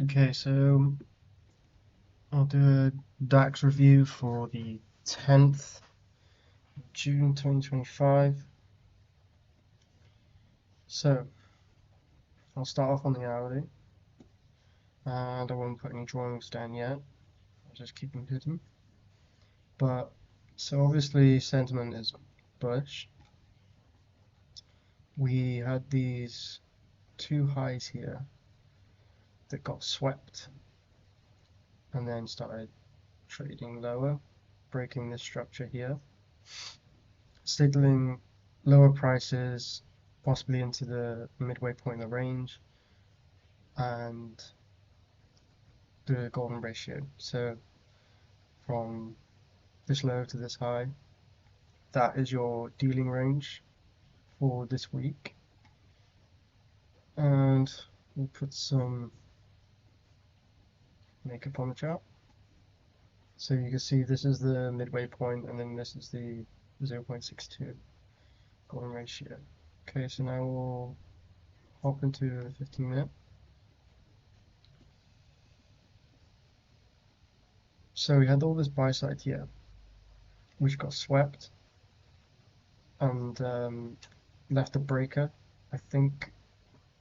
Okay, so I'll do a DAX review for the 10th of June 2025. So I'll start off on the hourly, and I won't put any drawings down yet. I'll just keep them hidden. But so obviously sentiment is bullish. We had these two highs here that got swept and then started trading lower, breaking this structure here, signaling lower prices, possibly into the midway point of the range, and the golden ratio. So from this low to this high, that is your dealing range for this week. And we'll put some makeup on the chart. So you can see this is the midway point, and then this is the 0.62 golden ratio. Okay, so now we'll hop into the 15-minute. So we had all this buy side here, which got swept and left a breaker, I think,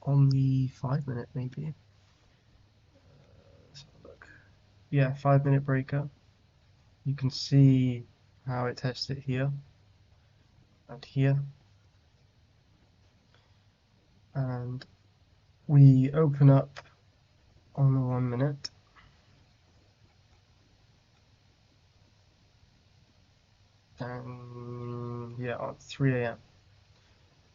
on the 5-minute maybe. Let's have a look. Yeah, 5-minute breaker. You can see how it tested here and here. And we open up on the 1-minute. And yeah, on 3 a.m.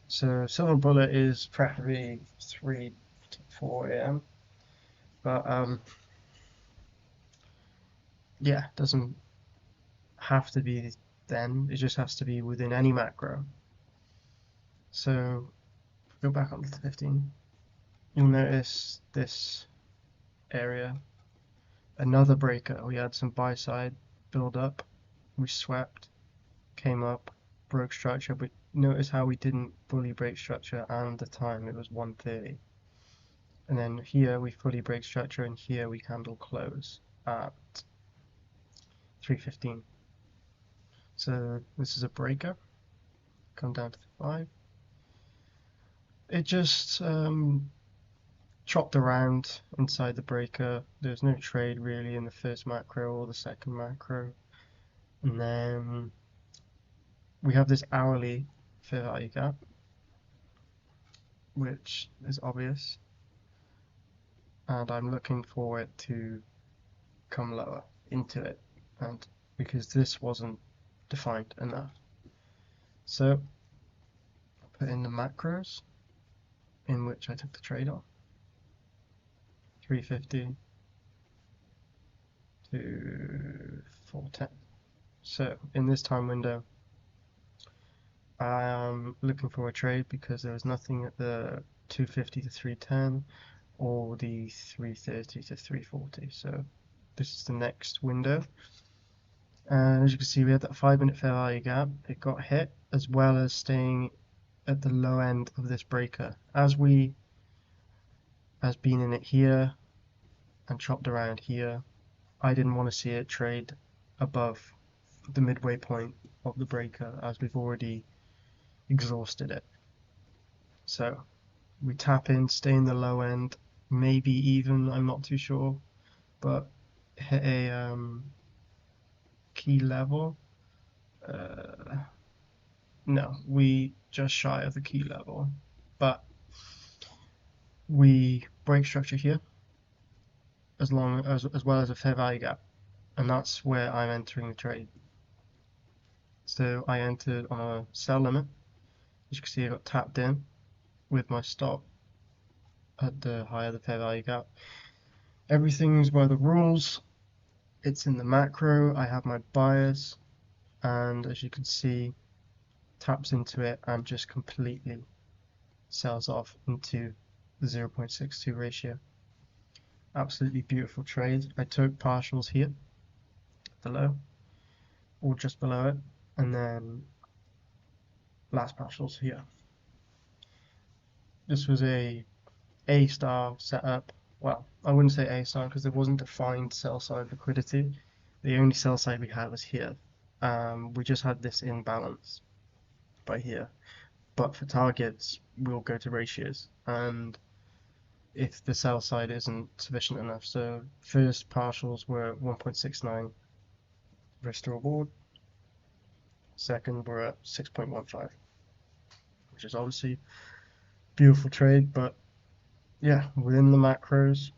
So silver bullet is practically 3 to 4 a.m. But yeah, it doesn't have to be then, it just has to be within any macro. So go back up to 15. You'll notice this area, another breaker. We had some buy side build up, we swept, came up, broke structure, but notice how we didn't fully break structure, and the time it was 1:30. And then here we fully break structure, and here we candle close at 3:15. So this is a breaker. Come down to 5. It just chopped around inside the breaker. There's no trade really in the first macro or the second macro. And then we have this hourly fair value gap, which is obvious. And I'm looking for it to come lower into it, and because this wasn't defined enough. So I'll put in the macros in which I took the trade on. 350 to 410. So in this time window, I am looking for a trade because there was nothing at the 250 to 310 or the 330 to 340. So this is the next window. And as you can see, we had that 5-minute fair value gap. It got hit as well as staying at the low end of this breaker. As been in it here and chopped around here, I didn't want to see it trade above the midway point of the breaker, as we've already exhausted it. So we tap in, stay in the low end, maybe even, I'm not too sure, but hit a key level. No, we just shy of the key level, but we break structure here as well as a fair value gap, and that's where I'm entering the trade. So I entered on a sell limit. As you can see, I got tapped in with my stop at the high of the fair value gap. Everything's by the rules. It's in the macro. I have my bias, and as you can see, taps into it and just completely sells off into the 0.62 ratio. Absolutely beautiful trade. I took partials here, the low, or just below it, and then last partials here. This was a star setup well, I wouldn't say A side because there wasn't defined sell side liquidity. The only sell side we had was here. We just had this imbalance by here. But for targets, we'll go to ratios, and if the sell side isn't sufficient enough. So first partials were 1.69 risk to reward. Second, we're at 6.15, which is obviously beautiful trade, but yeah, within the macros,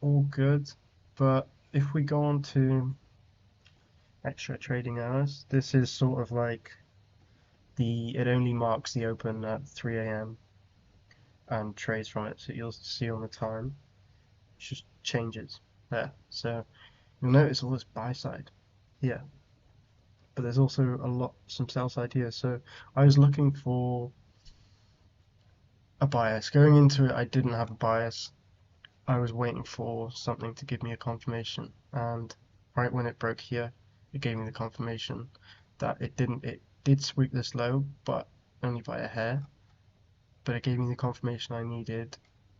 all good. But if we go on to extra trading hours, this is sort of like it only marks the open at 3 a.m. and trades from it, so you'll see on the time, it just changes there. So you'll notice all this buy side here, but there's also some sell side here. So I was looking for a bias. Going into it, I didn't have a bias. I was waiting for something to give me a confirmation, and right when it broke here, it gave me the confirmation that it didn't. It did sweep this low, but only by a hair. But it gave me the confirmation I needed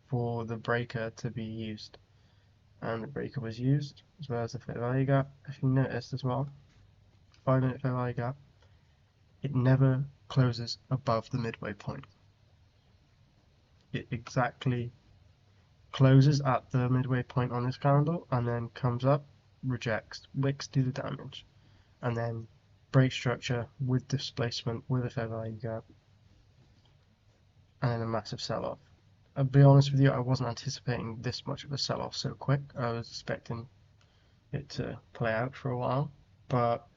for the breaker to be used, and the breaker was used as well as the fair value gap. If you noticed as well, 5-minute fair value gap, it never closes above the midway point. It exactly closes at the midway point on this candle and then comes up, rejects, wicks do the damage, and then break structure with displacement with a fair value gap, and then a massive sell-off. I'll be honest with you, I wasn't anticipating this much of a sell-off so quick. I was expecting it to play out for a while, but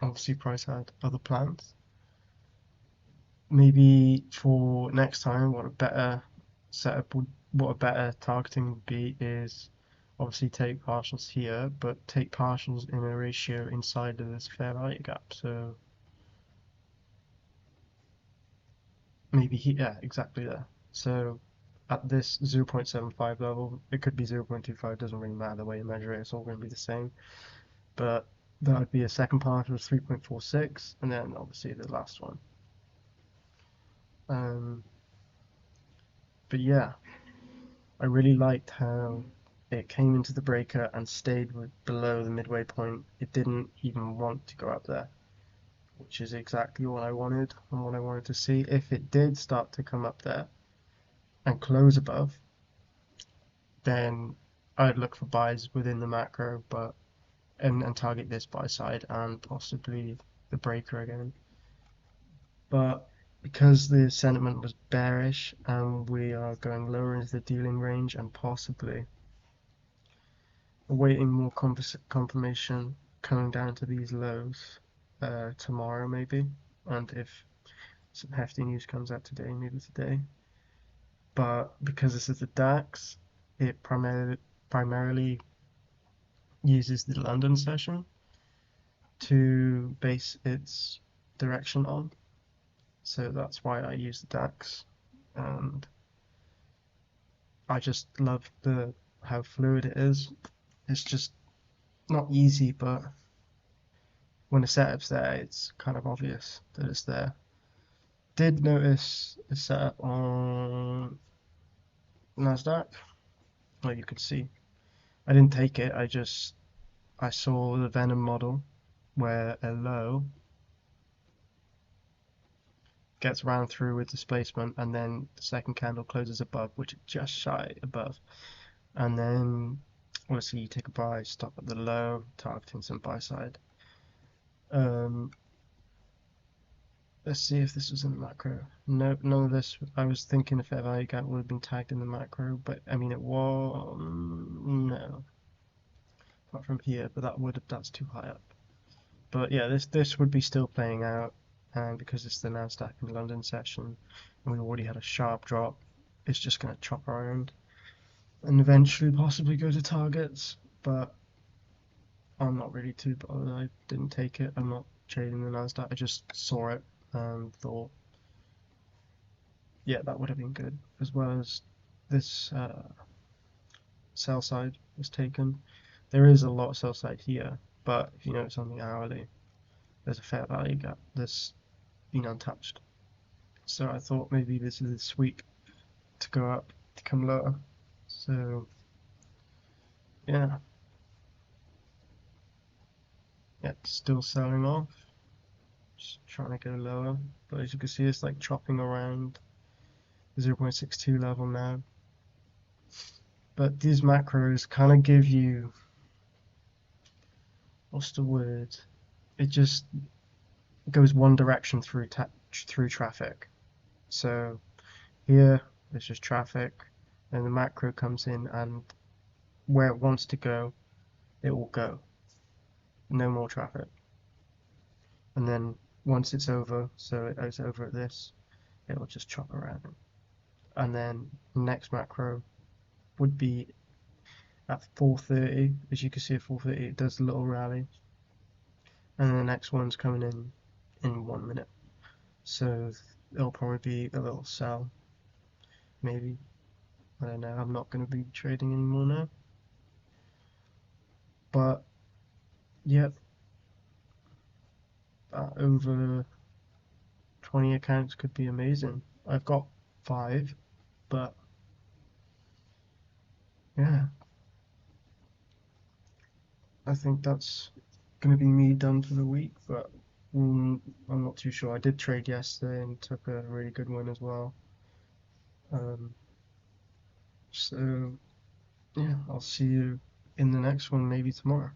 obviously price had other plans. Maybe for next time, what a better targeting would be is obviously take partials here, but take partials in a ratio inside of this fair value gap. So maybe here, yeah, exactly there. So at this 0.75 level, it could be 0.25, doesn't really matter the way you measure it, it's all going to be the same. But that would be a second partial of 3.46, and then obviously the last one. But yeah, I really liked how it came into the breaker and stayed below the midway point. It didn't even want to go up there, which is exactly what I wanted and what I wanted to see. If it did start to come up there and close above, then I'd look for buys within the macro, but and target this buy side and possibly the breaker again. But because the sentiment was bearish and we are going lower into the dealing range and possibly awaiting more confirmation coming down to these lows tomorrow maybe, and if some hefty news comes out today, maybe today. But because this is the DAX, it primarily uses the London session to base its direction on. So that's why I use the DAX, and I just love how fluid it is. It's just not easy, but when the setup's there, it's kind of obvious that it's there. Did notice a setup on NASDAQ, well, you could see. I didn't take it, I saw the Venom model where a low gets ran through with displacement, and then the second candle closes above, which is just shy above, and then obviously you take a buy, stop at the low, targeting some buy side. Let's see if this was in the macro. No, none of this. I was thinking a fair value gap would have been tagged in the macro, but I mean it was no, apart from here, but that's too high up. But yeah, this would be still playing out, and because it's the Nasdaq in London session, and we already had a sharp drop, it's just going to chop around and eventually possibly go to targets. But I'm not really too bothered. I didn't take it. I'm not trading the Nasdaq. I just saw it and thought, yeah, that would have been good, as well as this sell side was taken. There is a lot of sell side here, but if you notice on the hourly, there's a fair value gap that's been untouched. So I thought maybe this is a sweep to go up, to come lower. So yeah, it's still selling off, just trying to go lower. But as you can see, it's like chopping around the 0.62 level now. But these macros kind of give you, what's the word? It just goes one direction through traffic. So here it's just traffic, and the macro comes in, and where it wants to go, it will go. No more traffic. And then once it's over, so it's over at this, it will just chop around. And then the next macro would be at 4:30. As you can see at 4:30, it does a little rally, and then the next one's coming in 1 minute. So it'll probably be a little sell, maybe. I don't know. I'm not going to be trading anymore now. But yep, over 20 accounts could be amazing. I've got 5, but yeah, I think that's going to be me done for the week. But I'm not too sure. I did trade yesterday and took a really good one as well. Um, so yeah, I'll see you in the next one maybe tomorrow.